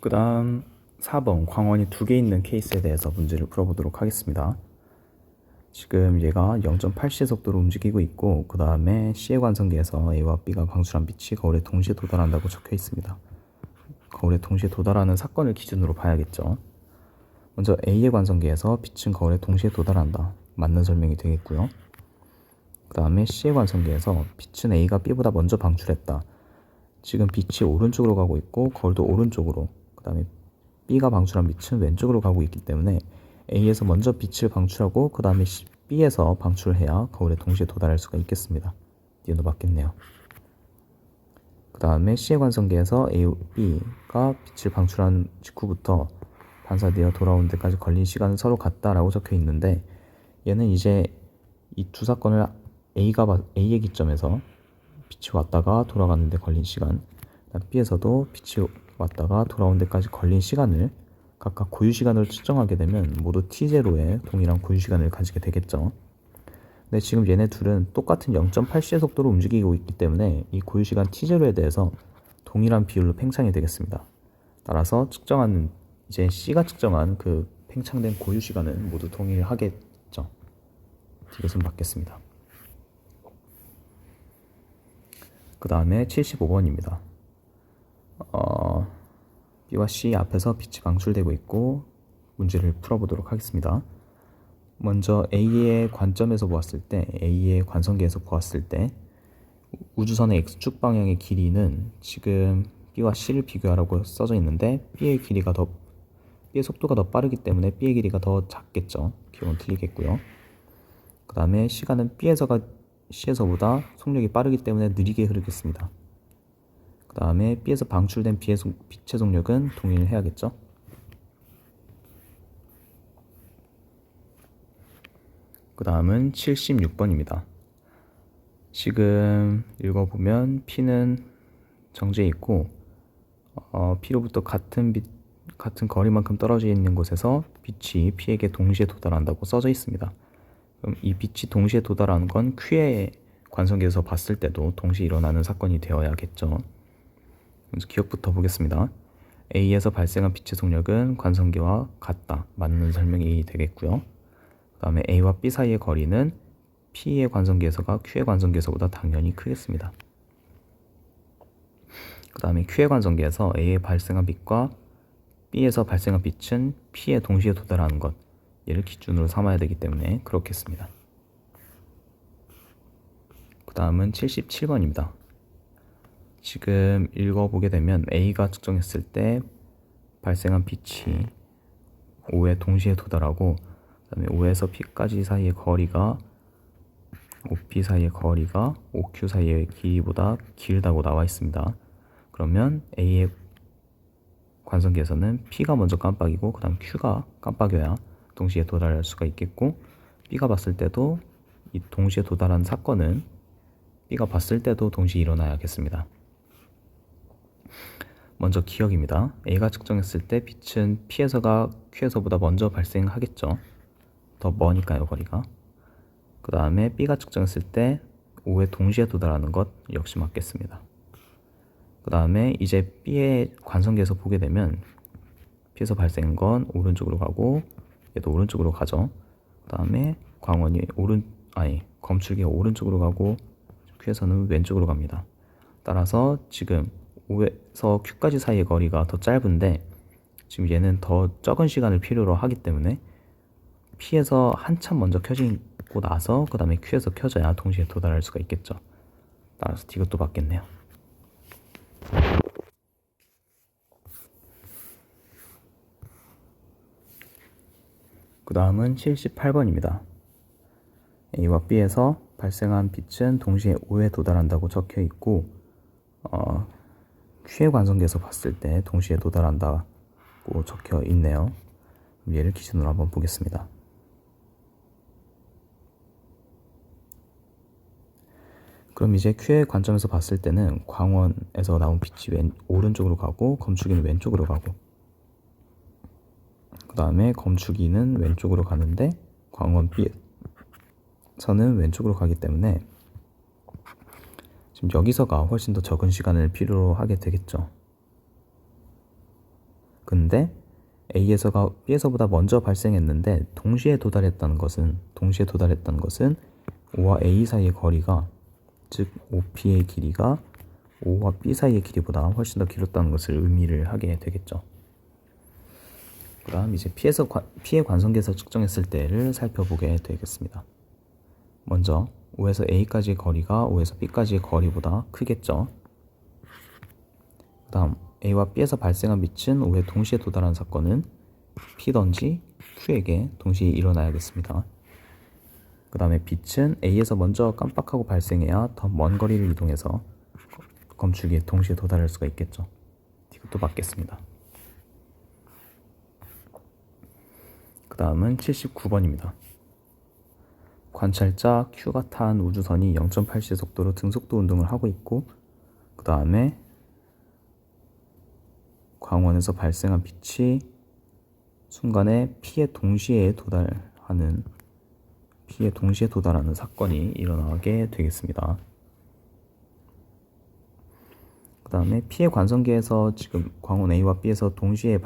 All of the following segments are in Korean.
그 다음 4번 광원이 두 개 있는 케이스에 대해서 문제를 풀어보도록 하겠습니다. 지금 얘가 0.8C의 속도로 움직이고 있고 그 다음에 C의 관성계에서 A와 B가 방출한 빛이 거울에 동시에 도달한다고 적혀 있습니다. 거울에 동시에 도달하는 사건을 기준으로 봐야겠죠. 먼저 A의 관성계에서 빛은 거울에 동시에 도달한다. 맞는 설명이 되겠고요. 그 다음에 C의 관성계에서 빛은 A가 B보다 먼저 방출했다. 지금 빛이 오른쪽으로 가고 있고 거울도 오른쪽으로, 그 다음에 B가 방출한 빛은 왼쪽으로 가고 있기 때문에 A에서 먼저 빛을 방출하고 그 다음에 B에서 방출해야 거울에 동시에 도달할 수가 있겠습니다. 뒤에도 맞겠네요. 그 다음에 C의 관성계에서 A, B가 빛을 방출한 직후부터 반사되어 돌아온 데까지 걸린 시간은 서로 같다라고 적혀 있는데, 얘는 이제 이 두 사건을 A의 기점에서 빛이 왔다가 돌아가는 데 걸린 시간, B에서도 빛이 왔다가 돌아온 데까지 걸린 시간을 각각 고유 시간으로 측정하게 되면 모두 t0의 동일한 고유 시간을 가지게 되겠죠. 근데 지금 얘네 둘은 똑같은 0.8C의 속도로 움직이고 있기 때문에 이 고유 시간 t0에 대해서 동일한 비율로 팽창이 되겠습니다. 따라서 측정하는 이제 C가 측정한 그 팽창된 고유 시간은 모두 동일하겠죠. 이것은 맞겠습니다. 그 다음에 75번입니다. B와 C 앞에서 빛이 방출되고 있고 문제를 풀어보도록 하겠습니다. 먼저 A의 관점에서 보았을 때, A의 관성계에서 보았을 때 우주선의 X축 방향의 길이는 지금 B와 C를 비교하라고 써져 있는데 B의 속도가 더 빠르기 때문에 B의 길이가 더 작겠죠. 기억은 틀리겠고요. 그 다음에 시간은 C에서보다 속력이 빠르기 때문에 느리게 흐르겠습니다. 그 다음에 B에서 방출된 빛의 속력은 동일해야겠죠. 그 다음은 76번입니다. 지금 읽어보면 P는 정지해 있고 P로부터 같은 거리만큼 떨어져 있는 곳에서 빛이 P에게 동시에 도달한다고 써져 있습니다. 그럼 이 빛이 동시에 도달하는 건 Q의 관성계에서 봤을 때도 동시에 일어나는 사건이 되어야겠죠. 그래서 기억부터 보겠습니다. A에서 발생한 빛의 속력은 관성계와 같다. 맞는 설명이 되겠고요. 그 다음에 A와 B 사이의 거리는 P의 관성계에서가 Q의 관성계에서보다 당연히 크겠습니다. 그 다음에 Q의 관성계에서 A에 발생한 빛과 B에서 발생한 빛은 P에 동시에 도달하는 것, 얘를 기준으로 삼아야 되기 때문에 그렇겠습니다. 그 다음은 77번입니다. 지금 읽어보게 되면 A가 측정했을 때 발생한 빛이 O에 동시에 도달하고 그 다음에 O에서 P까지 사이의 거리가 OP 사이의 거리가 OQ 사이의 길이보다 길다고 나와 있습니다. 그러면 A의 관성계에서는 P가 먼저 깜빡이고 그 다음 Q가 깜빡여야 동시에 도달할 수가 있겠고, B가 봤을 때도 이 동시에 도달한 사건은 B가 봤을 때도 동시에 일어나야겠습니다. 먼저 기억입니다. A가 측정했을 때 빛은 P에서가 Q에서보다 먼저 발생하겠죠. 더 머니까요, 거리가. 그 다음에 B가 측정했을 때 O에 동시에 도달하는 것 역시 맞겠습니다. 그 다음에 이제 B의 관성계에서 보게 되면 P에서 발생한 건 오른쪽으로 가고 얘도 오른쪽으로 가죠. 그 다음에 검출기가 오른쪽으로 가고 Q에서는 왼쪽으로 갑니다. 따라서 지금 O에서 Q까지 사이의 거리가 더 짧은데 지금 얘는 더 적은 시간을 필요로 하기 때문에 P에서 한참 먼저 켜지고 나서 그 다음에 Q에서 켜져야 동시에 도달할 수가 있겠죠. 따라서 이것도 맞겠네요. 그 다음은 78번입니다. A와 B에서 발생한 빛은 동시에 O에 도달한다고 적혀 있고 Q의 관성계에서 봤을 때 동시에 도달한다고 적혀 있네요. 얘를 기준으로 한번 보겠습니다. 그럼 이제 Q의 관점에서 봤을 때는 광원에서 나온 빛이 오른쪽으로 가고 검출기는 왼쪽으로 가고, 그 다음에 검출기는 왼쪽으로 가는데 광원 B에서는 왼쪽으로 가기 때문에 지금 여기서가 훨씬 더 적은 시간을 필요로 하게 되겠죠. 근데 A에서가 B에서보다 먼저 발생했는데 동시에 도달했다는 것은 O와 A 사이의 거리가, 즉 OP의 길이가 O와 B 사이의 길이보다 훨씬 더 길었다는 것을 의미를 하게 되겠죠. 그 다음 이제 P의 관성계에서 측정했을 때를 살펴보게 되겠습니다. 먼저 O에서 A까지의 거리가 O에서 B까지의 거리보다 크겠죠. 그 다음 A와 B에서 발생한 빛은 O에 동시에 도달한 사건은 P든지 Q에게 동시에 일어나야겠습니다. 그 다음에 빛은 A에서 먼저 깜빡하고 발생해야 더 먼 거리를 이동해서 검출기에 동시에 도달할 수가 있겠죠. 이것도 맞겠습니다. 그 다음은 79번입니다. 관찰자 Q가 탄 우주선이 0.8시 속도로 등속도 운동을 하고 있고, 그 다음에 광원에서 발생한 빛이 순간에 P에 동시에 도달하는 사건이 일어나게 되겠습니다. 그 다음에 P의 관성계에서 지금 광원 A와 B에서 동시에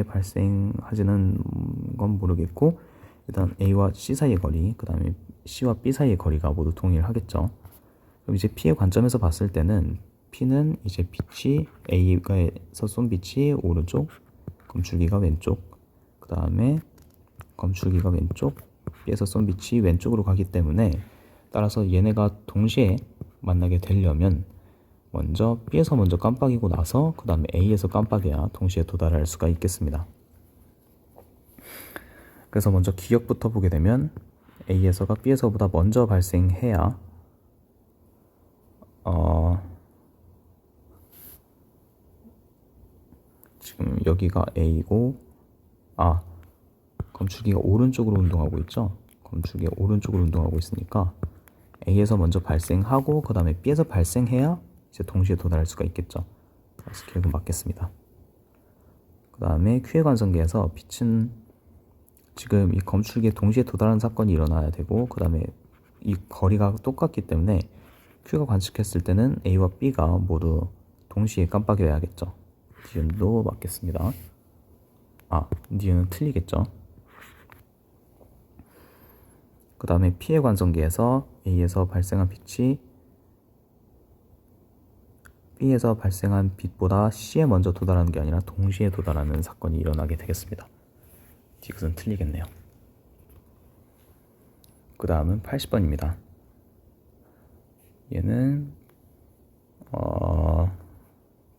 발생하지는 건 모르겠고, 일단 A와 C 사이의 거리, 그 다음에 C와 B 사이의 거리가 모두 동일하겠죠. 그럼 이제 P의 관점에서 봤을 때는 P는 이제 빛이 A에서 쏜 빛이 오른쪽, 검출기가 왼쪽, 그 다음에 검출기가 왼쪽, B에서 쏜 빛이 왼쪽으로 가기 때문에, 따라서 얘네가 동시에 만나게 되려면 먼저 B에서 먼저 깜빡이고 나서 그 다음에 A에서 깜빡여야 동시에 도달할 수가 있겠습니다. 그래서 먼저 기억부터 보게 되면 A에서가 B에서보다 먼저 발생해야 지금 여기가 A고, 검출기가 오른쪽으로 운동하고 있죠. 검출기가 오른쪽으로 운동하고 있으니까 A에서 먼저 발생하고 그 다음에 B에서 발생해야 이제 동시에 도달할 수가 있겠죠. 그래서 결국 맞겠습니다. 그 다음에 Q의 관성계에서 빛은 지금 이 검출기에 동시에 도달하는 사건이 일어나야 되고, 그 다음에 이 거리가 똑같기 때문에 Q가 관측했을 때는 A와 B가 모두 동시에 깜빡여야겠죠. 니은도 맞겠습니다. 니은은 틀리겠죠. 그 다음에 P의 관성계에서 A에서 발생한 빛이 B에서 발생한 빛보다 C에 먼저 도달하는 게 아니라 동시에 도달하는 사건이 일어나게 되겠습니다. 이것은 틀리겠네요. 그 다음은 80번입니다. 얘는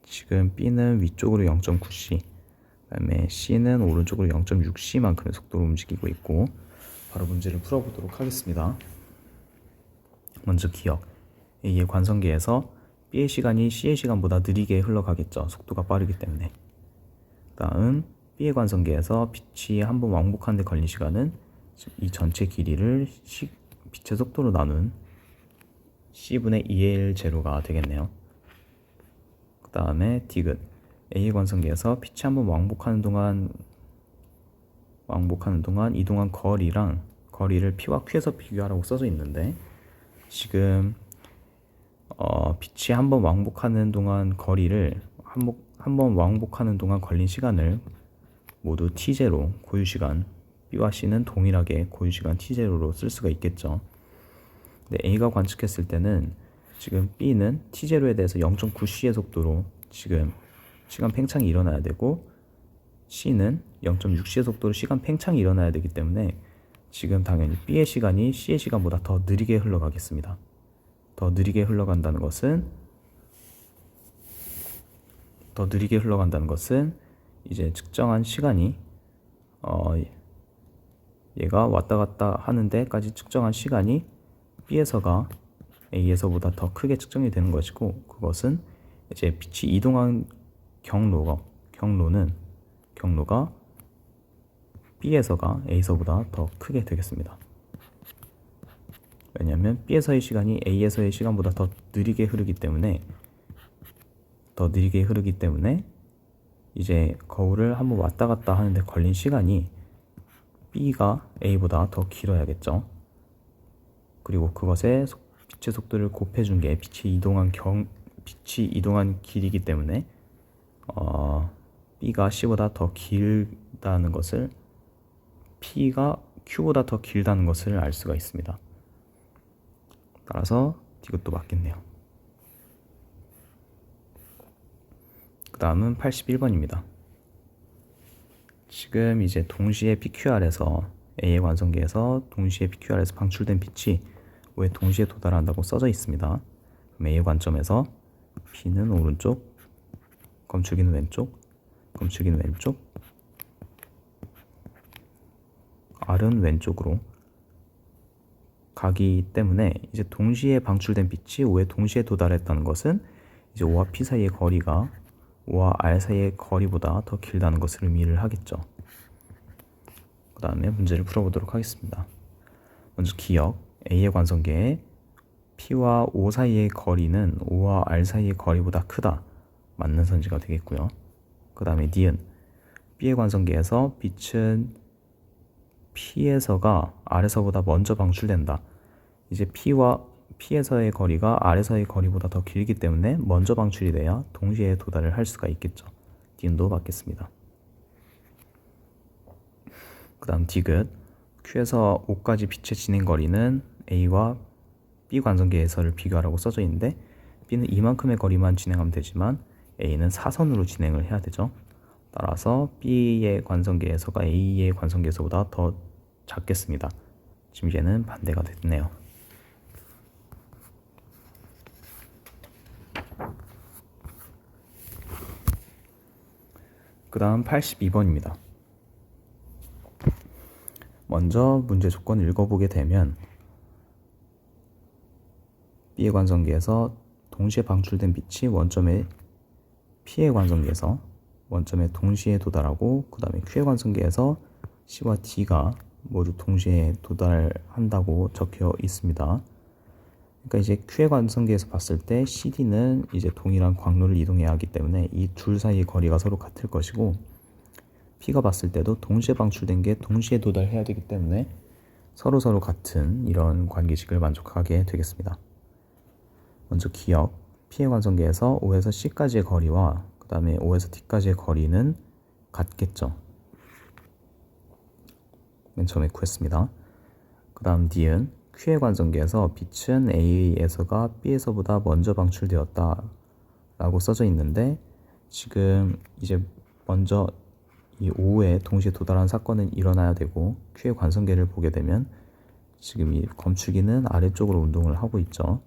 지금 B는 위쪽으로 0.9c, 그 다음에 C는 오른쪽으로 0.6c만큼의 속도로 움직이고 있고, 바로 문제를 풀어보도록 하겠습니다. 먼저 기억, A의 관성계에서 B의 시간이 C의 시간보다 느리게 흘러가겠죠. 속도가 빠르기 때문에. 다음 B의 관성계에서 빛이 한번 왕복하는 데 걸린 시간은 이 전체 길이를 빛의 속도로 나눈 C분의 2L 제로가 되겠네요. 그 다음에 디귿, A의 관성계에서 빛이 한번 왕복하는 동안 이동한 거리를 P와 Q에서 비교하라고 써져 있는데, 지금 빛이 한번 왕복하는 동안 한번 왕복하는 동안 걸린 시간을 모두 T0, 고유시간, B와 C는 동일하게 고유시간 T0로 쓸 수가 있겠죠. 근데 A가 관측했을 때는 지금 B는 T0에 대해서 0.9c의 속도로 지금 시간 팽창이 일어나야 되고, C는 0.6c의 속도로 시간 팽창이 일어나야 되기 때문에 지금 당연히 B의 시간이 C의 시간보다 더 느리게 흘러가겠습니다. 더 느리게 흘러간다는 것은 이제 측정한 시간이 얘가 왔다 갔다 하는 데까지 측정한 시간이 B에서가 A에서보다 더 크게 측정이 되는 것이고, 그것은 이제 빛이 이동한 경로가 B에서가 A에서보다 더 크게 되겠습니다. 왜냐하면 B에서의 시간이 A에서의 시간보다 더 느리게 흐르기 때문에 이제 거울을 한번 왔다 갔다 하는데 걸린 시간이 B가 A보다 더 길어야겠죠. 그리고 그것에 빛의 속도를 곱해준 게 빛이 이동한 빛이 이동한 길이기 때문에 B가 C보다 더 길다는 것을, P가 Q보다 더 길다는 것을 알 수가 있습니다. 따라서 이것도 맞겠네요. 그 다음은 81번입니다. 지금 이제 동시에 PQR에서 A의 관성계에서 동시에 PQR에서 방출된 빛이 O에 동시에 도달한다고 써져 있습니다. 그럼 A의 관점에서 P는 오른쪽, 검출기는 왼쪽, 검출기는 왼쪽, R은 왼쪽으로 가기 때문에 이제 동시에 방출된 빛이 O에 동시에 도달했다는 것은 이제 O와 P 사이의 거리가 O와 R 사이의 거리보다 더 길다는 것을 의미를 하겠죠. 그 다음에 문제를 풀어보도록 하겠습니다. 먼저 기억, A의 관성계에 P와 O 사이의 거리는 O와 R 사이의 거리보다 크다. 맞는 선지가 되겠고요. 그 다음에 니은, B의 관성계에서 빛은 P에서가 R에서보다 먼저 방출된다. 이제 P에서의 거리가 R에서의 거리보다 더 길기 때문에 먼저 방출이 돼야 동시에 도달을 할 수가 있겠죠. 니은도 맞겠습니다. 그 다음 디귿, Q에서 O까지 빛의 진행 거리는 A와 B 관성계에서를 비교하라고 써져 있는데 B는 이만큼의 거리만 진행하면 되지만 A는 사선으로 진행을 해야 되죠. 따라서 B의 관성계에서가 A의 관성계에서보다 더 작겠습니다. 지금 얘는 반대가 됐네요. 그 다음 82번입니다. 먼저 문제 조건을 읽어보게 되면 B의 관성계에서 동시에 방출된 빛이 원점의 P의 관성계에서 원점에 동시에 도달하고 그 다음에 Q의 관성계에서 C와 D가 모두 동시에 도달한다고 적혀 있습니다. 그러니까 이제 Q의 관성계에서 봤을 때 CD는 이제 동일한 광로를 이동해야 하기 때문에 이 둘 사이의 거리가 서로 같을 것이고 P가 봤을 때도 동시에 방출된 게 동시에 도달해야 되기 때문에 서로 같은 이런 관계식을 만족하게 되겠습니다. 먼저 기억, P의 관성계에서 O에서 C까지의 거리와 그 다음에 O에서 D까지의 거리는 같겠죠. 맨 처음에 구했습니다. 그 다음 D은 Q의 관성계에서 빛은 A에서가 B에서보다 먼저 방출되었다 라고 써져 있는데 지금 이제 먼저 이 O에 동시에 도달한 사건은 일어나야 되고 Q의 관성계를 보게 되면 지금 이 검출기는 아래쪽으로 운동을 하고 있죠.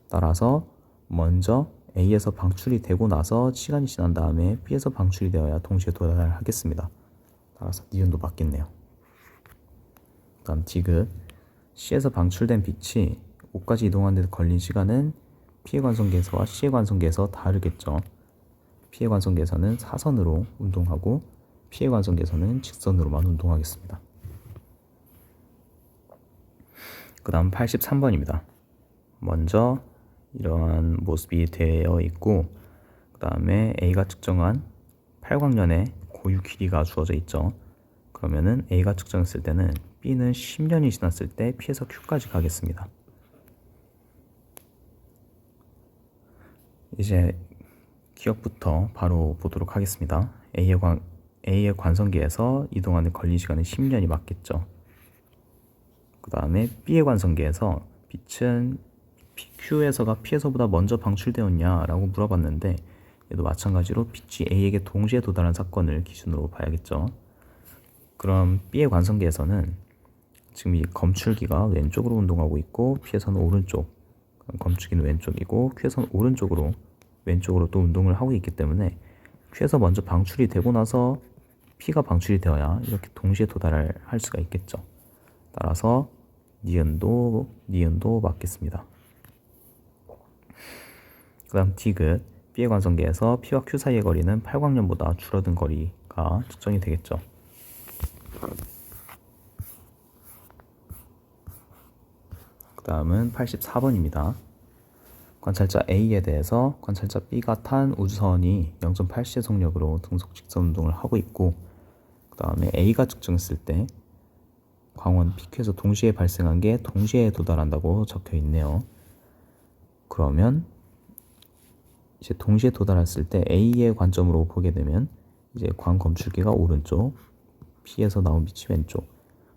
따라서 먼저 A에서 방출이 되고 나서 시간이 지난 다음에 B에서 방출이 되어야 동시에 도달하겠습니다. 따라서 니은도 맞겠네요. 다음 디귿, C에서 방출된 빛이 O까지 이동하는 데 걸린 시간은 P의 관성계에서와 C의 관성계에서 다르겠죠. P의 관성계에서는 사선으로 운동하고 P의 관성계에서는 직선으로만 운동하겠습니다. 그 다음 83번입니다. 먼저 이러한 모습이 되어 있고 그 다음에 A가 측정한 팔광년의 고유 길이가 주어져 있죠. 그러면은 A가 측정했을 때는 B는 10년이 지났을 때 P에서 Q까지 가겠습니다. 이제 기억부터 바로 보도록 하겠습니다. A의 관성계에서 이동하는 걸린 시간은 10년이 맞겠죠. 그 다음에 B의 관성계에서 빛은 Q에서가 P에서보다 먼저 방출되었냐 라고 물어봤는데 얘도 마찬가지로 빛이 A에게 동시에 도달한 사건을 기준으로 봐야겠죠. 그럼 B의 관성계에서는 지금 이 검출기가 왼쪽으로 운동하고 있고 P에서는 오른쪽, 검출기는 왼쪽이고 Q에서는 왼쪽으로 또 운동을 하고 있기 때문에 Q에서 먼저 방출이 되고 나서 P가 방출이 되어야 이렇게 동시에 도달을 할 수가 있겠죠. 따라서 니은도 맞겠습니다. 그 다음 디귿, B의 관성계에서 P와 Q 사이의 거리는 팔광년보다 줄어든 거리가 측정이 되겠죠. 그 다음은 84번입니다. 관찰자 A에 대해서 관찰자 B가 탄 우주선이 0.8시의 속력으로 등속 직선 운동을 하고 있고 그 다음에 A가 측정했을 때 광원 PQ에서 동시에 발생한 게 동시에 도달한다고 적혀 있네요. 그러면 이제 동시에 도달했을 때 A의 관점으로 보게 되면 이제 광 검출기가 오른쪽, P에서 나온 빛이 왼쪽,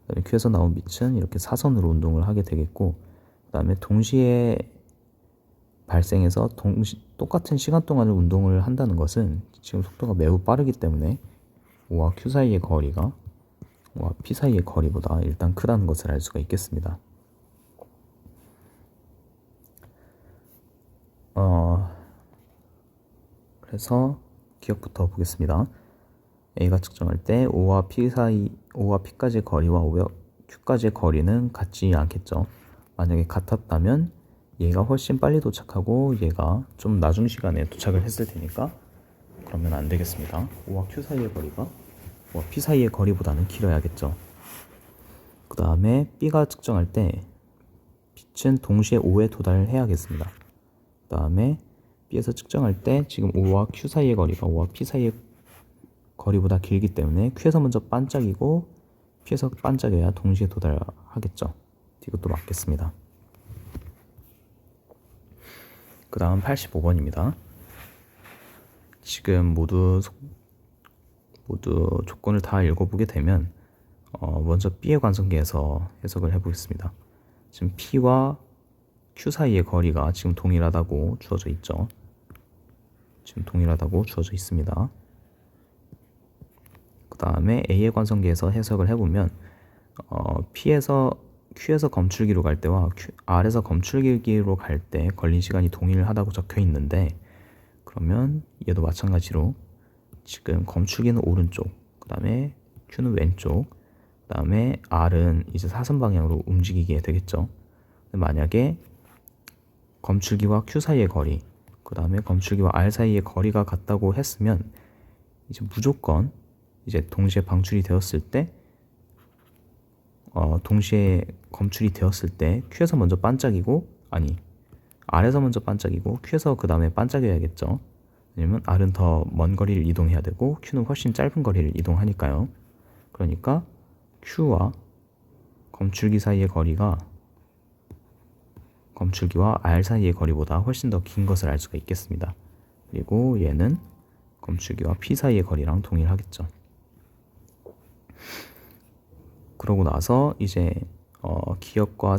그다음에 Q에서 나온 빛은 이렇게 사선으로 운동을 하게 되겠고, 그다음에 동시에 발생해서 똑같은 시간 동안을 운동을 한다는 것은 지금 속도가 매우 빠르기 때문에 O와 Q 사이의 거리가 O와 P 사이의 거리보다 일단 크다는 것을 알 수가 있겠습니다. 그래서 기억부터 보겠습니다. A가 측정할 때 O와 P까지의 거리와 O와 Q까지의 거리는 같지 않겠죠. 만약에 같았다면 얘가 훨씬 빨리 도착하고 얘가 좀 나중 시간에 도착을 했을 테니까 그러면 안 되겠습니다. O와 Q 사이의 거리가 O와 P 사이의 거리보다는 길어야겠죠. 그 다음에 B가 측정할 때 빛은 동시에 O에 도달해야겠습니다. 그 다음에 B에서 측정할 때 지금 O와 Q 사이의 거리가 O와 P 사이의 거리보다 길기 때문에 Q에서 먼저 반짝이고 P에서 반짝여야 동시에 도달하겠죠. 이것도 맞겠습니다. 그 다음 85번입니다. 지금 모두 조건을 다 읽어보게 되면 먼저 B의 관성계에서 해석을 해보겠습니다. 지금 P와 Q 사이의 거리가 지금 동일하다고 주어져 있죠. 지금 동일하다고 주어져 있습니다. 그 다음에 A의 관성계에서 해석을 해보면 Q에서 검출기로 갈 때와 R에서 검출기로 갈 때 걸린 시간이 동일하다고 적혀 있는데, 그러면 얘도 마찬가지로 지금 검출기는 오른쪽, 그 다음에 Q는 왼쪽, 그 다음에 R은 이제 사선 방향으로 움직이게 되겠죠. 만약에 검출기와 Q 사이의 거리, 그 다음에 검출기와 R 사이의 거리가 같다고 했으면 이제 무조건 이제 동시에 방출이 되었을 때 동시에 검출이 되었을 때 Q에서 먼저 반짝이고, 아니 R에서 먼저 반짝이고 Q에서 그 다음에 반짝여야겠죠. 왜냐면 R은 더 먼 거리를 이동해야 되고 Q는 훨씬 짧은 거리를 이동하니까요. 그러니까 Q와 검출기 사이의 거리가 검출기와 R 사이의 거리보다 훨씬 더 긴 것을 알 수가 있겠습니다. 그리고 얘는 검출기와 P 사이의 거리랑 동일하겠죠. 그러고 나서 이제 기역과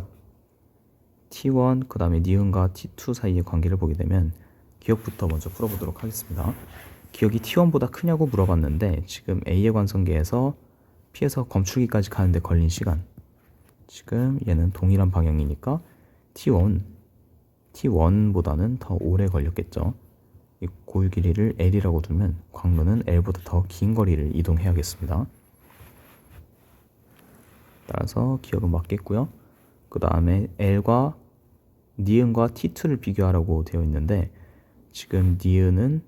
T1 그 다음에 니은과 T2 사이의 관계를 보게 되면 기역부터 먼저 풀어보도록 하겠습니다. 기역이 T1보다 크냐고 물어봤는데 지금 A의 관성계에서 P에서 검출기까지 가는데 걸린 시간, 지금 얘는 동일한 방향이니까 T1보다는 더 오래 걸렸겠죠. 이 고유 길이를 L이라고 두면 광로는 L보다 더 긴 거리를 이동해야겠습니다. 따라서 기역은 맞겠고요. 그 다음에 L과 니은과 T2를 비교하라고 되어 있는데 지금 니은은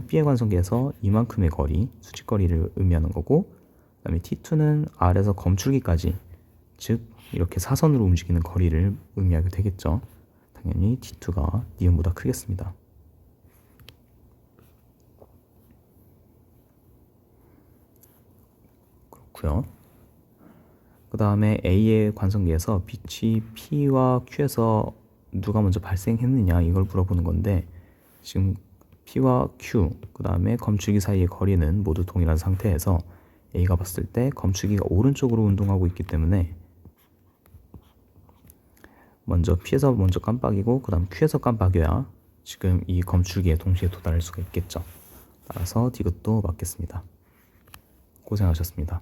B의 관성계에서 이만큼의 거리, 수직거리를 의미하는 거고, 그 다음에 T2는 R에서 검출기까지, 즉 이렇게 사선으로 움직이는 거리를 의미하게 되겠죠. 당연히 T2가 니은보다 크겠습니다. 그렇고요. 그 다음에 A의 관성계에서 빛이 P와 Q에서 누가 먼저 발생했느냐 이걸 물어보는 건데, 지금 P와 Q 그 다음에 검출기 사이의 거리는 모두 동일한 상태에서 A가 봤을 때 검출기가 오른쪽으로 운동하고 있기 때문에 먼저 P에서 먼저 깜빡이고 그 다음 Q에서 깜빡여야 지금 이 검출기에 동시에 도달할 수가 있겠죠. 따라서 디귿도 맞겠습니다. 고생하셨습니다.